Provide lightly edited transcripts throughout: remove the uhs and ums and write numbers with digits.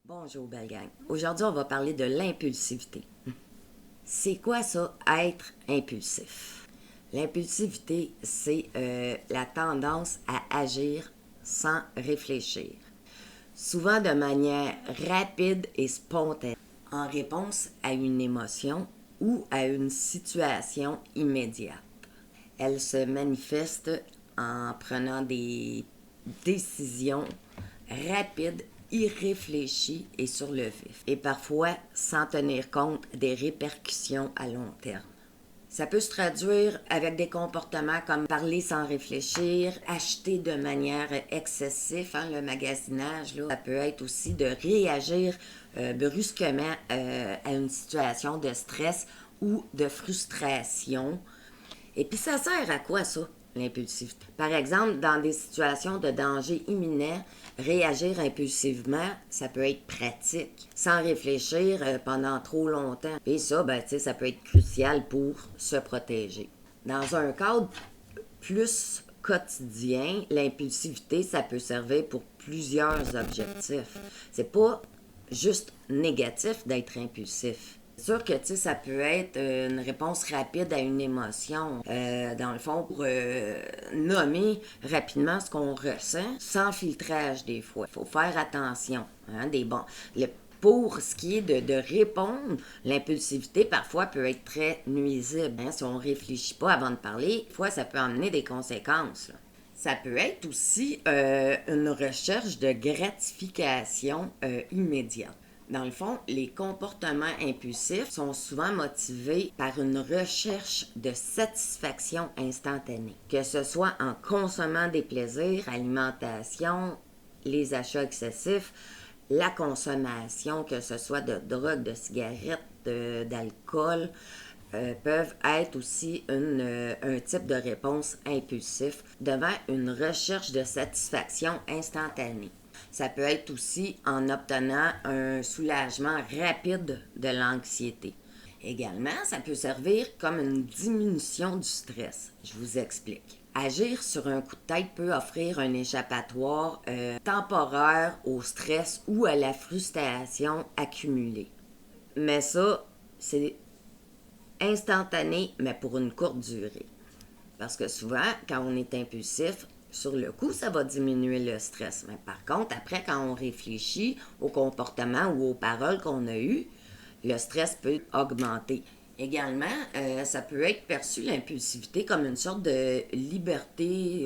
Bonjour, belle gang. Aujourd'hui, on va parler de l'impulsivité. C'est quoi ça, être impulsif? L'impulsivité, c'est la tendance à agir sans réfléchir, souvent de manière rapide et spontanée, en réponse à une émotion ou à une situation immédiate. Elle se manifeste en prenant des décisions rapides, irréfléchies et sur le vif, et parfois sans tenir compte des répercussions à long terme. Ça peut se traduire avec des comportements comme parler sans réfléchir, acheter de manière excessive, le magasinage. Là. Ça peut être aussi de réagir brusquement à une situation de stress ou de frustration. Et puis ça sert à quoi ça, l'impulsivité? Par exemple, dans des situations de danger imminent, réagir impulsivement, ça peut être pratique, sans réfléchir pendant trop longtemps. Et ça, ça peut être crucial pour se protéger. Dans un cadre plus quotidien, l'impulsivité, ça peut servir pour plusieurs objectifs. C'est pas juste négatif d'être impulsif. C'est sûr que ça peut être une réponse rapide à une émotion. Dans le fond, pour nommer rapidement ce qu'on ressent, sans filtrage des fois. Il faut faire attention. Pour ce qui est de répondre, l'impulsivité parfois peut être très nuisible. Si on ne réfléchit pas avant de parler, des fois ça peut amener des conséquences. Là. Ça peut être aussi une recherche de gratification immédiate. Dans le fond, les comportements impulsifs sont souvent motivés par une recherche de satisfaction instantanée, que ce soit en consommant des plaisirs, alimentation, les achats excessifs, la consommation, que ce soit de drogue, de cigarettes, d'alcool, peuvent être aussi un type de réponse impulsif devant une recherche de satisfaction instantanée. Ça peut être aussi en obtenant un soulagement rapide de l'anxiété. Également, ça peut servir comme une diminution du stress. Je vous explique. Agir sur un coup de tête peut offrir un échappatoire temporaire au stress ou à la frustration accumulée. Mais ça, c'est instantané, mais pour une courte durée. Parce que souvent, quand on est impulsif, sur le coup, ça va diminuer le stress. Mais par contre, après, quand on réfléchit au comportement ou aux paroles qu'on a eues, le stress peut augmenter. Également, ça peut être perçu, l'impulsivité, comme une sorte de liberté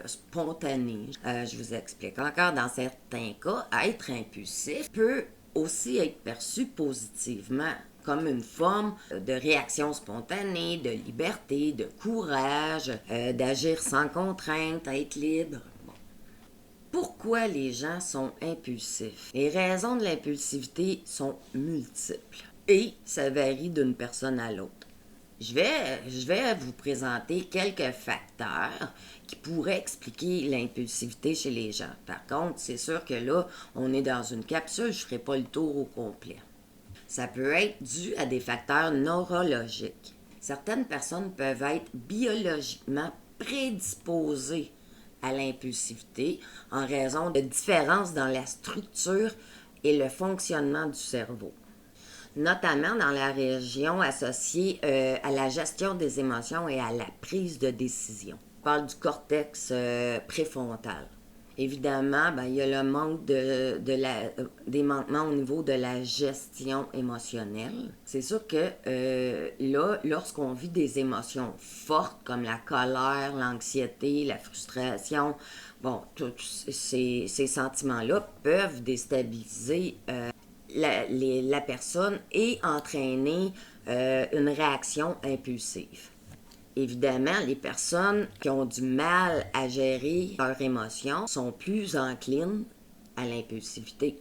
spontanée. Je vous explique. Encore dans certains cas, être impulsif peut aussi être perçu positivement comme une forme de réaction spontanée, de liberté, de courage, d'agir sans contrainte, être libre. Bon. Pourquoi les gens sont impulsifs? Les raisons de l'impulsivité sont multiples et ça varie d'une personne à l'autre. Je vais vous présenter quelques facteurs qui pourraient expliquer l'impulsivité chez les gens. Par contre, c'est sûr que là, on est dans une capsule, je ne ferai pas le tour au complet. Ça peut être dû à des facteurs neurologiques. Certaines personnes peuvent être biologiquement prédisposées à l'impulsivité en raison de différences dans la structure et le fonctionnement du cerveau, notamment dans la région associée à la gestion des émotions et à la prise de décision. On parle du cortex préfrontal. Évidemment, il y a le manque des manquements au niveau de la gestion émotionnelle. C'est sûr que là, lorsqu'on vit des émotions fortes comme la colère, l'anxiété, la frustration, tous ces sentiments-là peuvent déstabiliser la personne et entraîner une réaction impulsive. Évidemment, les personnes qui ont du mal à gérer leurs émotions sont plus enclines à l'impulsivité.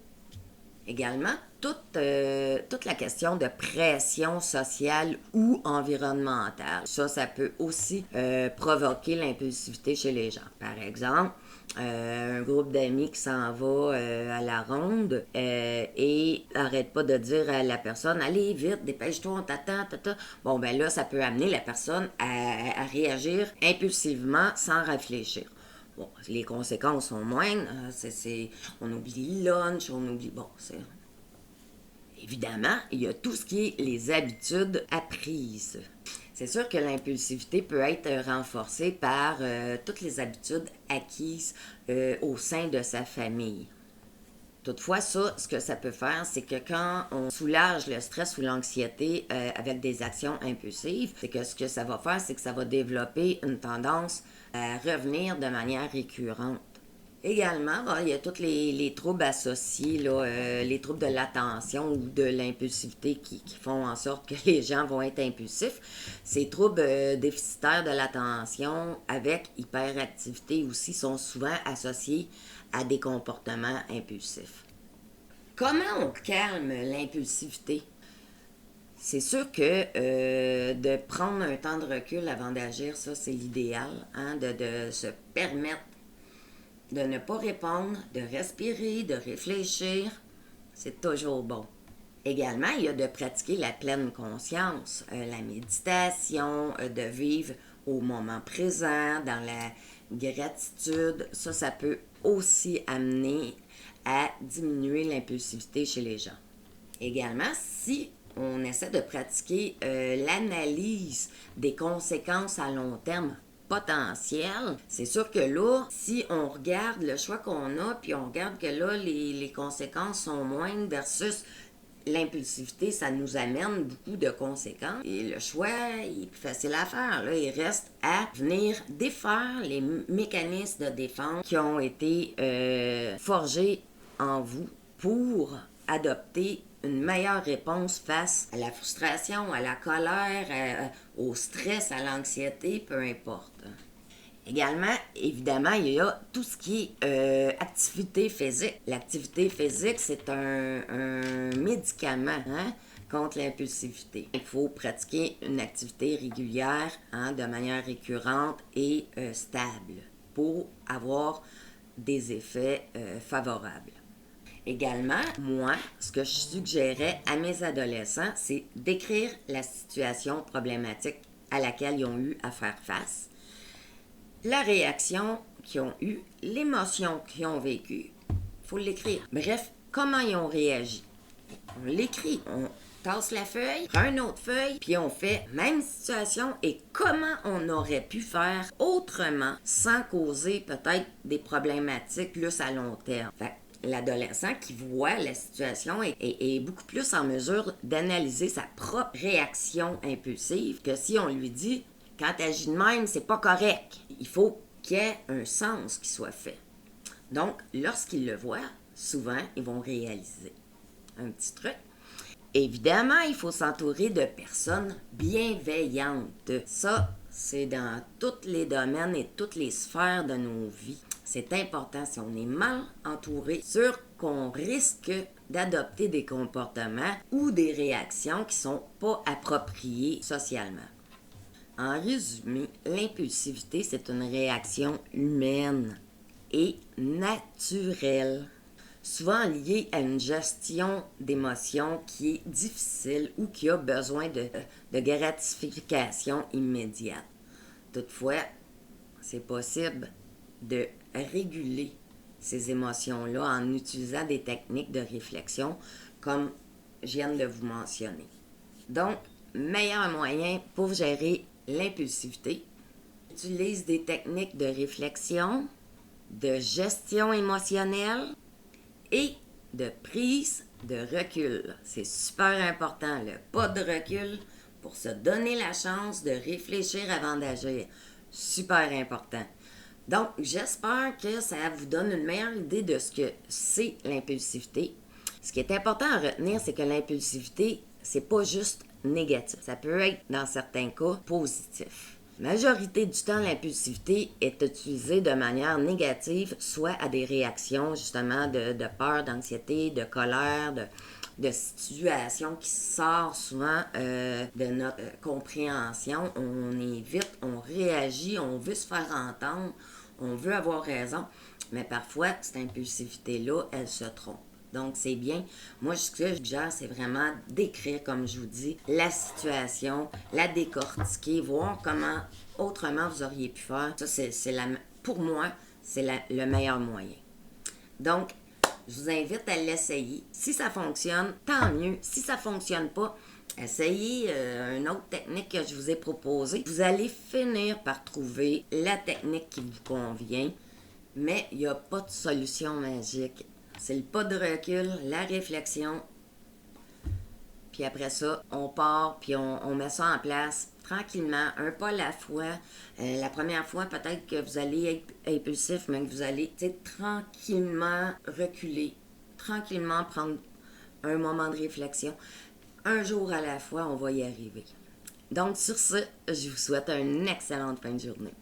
Également, toute la question de pression sociale ou environnementale, ça peut aussi provoquer l'impulsivité chez les gens. Par exemple, un groupe d'amis qui s'en va à la ronde et n'arrête pas de dire à la personne « Allez, vite, dépêche-toi, on t'attend, tata. » Bon, là, ça peut amener la personne à réagir impulsivement sans réfléchir. Bon, les conséquences sont moindres. On oublie le lunch, on oublie... Bon, c'est... Évidemment, il y a tout ce qui est les habitudes apprises. C'est sûr que l'impulsivité peut être renforcée par toutes les habitudes acquises au sein de sa famille. Toutefois, ça, ce que ça peut faire, c'est que quand on soulage le stress ou l'anxiété avec des actions impulsives, c'est que ce que ça va faire, c'est que ça va développer une tendance à revenir de manière récurrente. Également, il y a tous les troubles associés, là, les troubles de l'attention ou de l'impulsivité qui font en sorte que les gens vont être impulsifs. Ces troubles déficitaires de l'attention avec hyperactivité aussi sont souvent associés à des comportements impulsifs. Comment on calme l'impulsivité? C'est sûr que de prendre un temps de recul avant d'agir, ça c'est l'idéal, hein, de se permettre de ne pas répondre, de respirer, de réfléchir, c'est toujours bon. Également, il y a de pratiquer la pleine conscience, la méditation, de vivre au moment présent, dans la gratitude. Ça peut aussi amener à diminuer l'impulsivité chez les gens. Également, si on essaie de pratiquer l'analyse des conséquences à long terme potentiel, c'est sûr que là, si on regarde le choix qu'on a, puis on regarde que là, les conséquences sont moindres versus l'impulsivité, ça nous amène beaucoup de conséquences. Et le choix, il est plus facile à faire. Là. Il reste à venir défaire les mécanismes de défense qui ont été forgés en vous pour adopter une meilleure réponse face à la frustration, à la colère, au stress, à l'anxiété, peu importe. Également, évidemment, il y a tout ce qui est activité physique. L'activité physique, c'est un médicament contre l'impulsivité. Il faut pratiquer une activité régulière de manière récurrente et stable pour avoir des effets favorables. Également, moi, ce que je suggérais à mes adolescents, c'est d'écrire la situation problématique à laquelle ils ont eu à faire face, la réaction qu'ils ont eue, l'émotion qu'ils ont vécue. Il faut l'écrire. Bref, comment ils ont réagi. On l'écrit. On tasse la feuille, prend une autre feuille, puis on fait même situation et comment on aurait pu faire autrement sans causer peut-être des problématiques plus à long terme. Fait l'adolescent qui voit la situation est beaucoup plus en mesure d'analyser sa propre réaction impulsive que si on lui dit « quand tu agis de même, c'est pas correct ». Il faut qu'il y ait un sens qui soit fait. Donc, lorsqu'ils le voient, souvent, ils vont réaliser. Un petit truc. Évidemment, il faut s'entourer de personnes bienveillantes. Ça, c'est dans tous les domaines et toutes les sphères de nos vies. C'est important, si on est mal entouré, sûr qu'on risque d'adopter des comportements ou des réactions qui ne sont pas appropriées socialement. En résumé, l'impulsivité, c'est une réaction humaine et naturelle, souvent liée à une gestion d'émotions qui est difficile ou qui a besoin de gratification immédiate. Toutefois, c'est possible de réguler ces émotions-là en utilisant des techniques de réflexion comme je viens de vous mentionner. Donc, meilleur moyen pour gérer l'impulsivité, utilise des techniques de réflexion, de gestion émotionnelle et de prise de recul. C'est super important, le pas de recul pour se donner la chance de réfléchir avant d'agir. Super important. Donc, j'espère que ça vous donne une meilleure idée de ce que c'est l'impulsivité. Ce qui est important à retenir, c'est que l'impulsivité, c'est pas juste négatif. Ça peut être, dans certains cas, positif. La majorité du temps, l'impulsivité est utilisée de manière négative, soit à des réactions, justement, de peur, d'anxiété, de colère, de situations qui sortent souvent de notre compréhension. On est vite, on réagit, on veut se faire entendre, on veut avoir raison, mais parfois, cette impulsivité-là, elle se trompe. Donc, c'est bien. Moi, ce que je gère, c'est vraiment d'écrire, comme je vous dis, la situation, la décortiquer, voir comment autrement vous auriez pu faire. Ça, pour moi, c'est le meilleur moyen. Donc, je vous invite à l'essayer. Si ça fonctionne, tant mieux. Si ça ne fonctionne pas, essayez une autre technique que je vous ai proposée. Vous allez finir par trouver la technique qui vous convient, mais il n'y a pas de solution magique. C'est le pas de recul, la réflexion, puis après ça, on part, puis on met ça en place tranquillement, un pas à la fois. La première fois, peut-être que vous allez être impulsif, mais que vous allez tranquillement reculer, tranquillement prendre un moment de réflexion. Un jour à la fois, on va y arriver. Donc, sur ce, je vous souhaite une excellente fin de journée.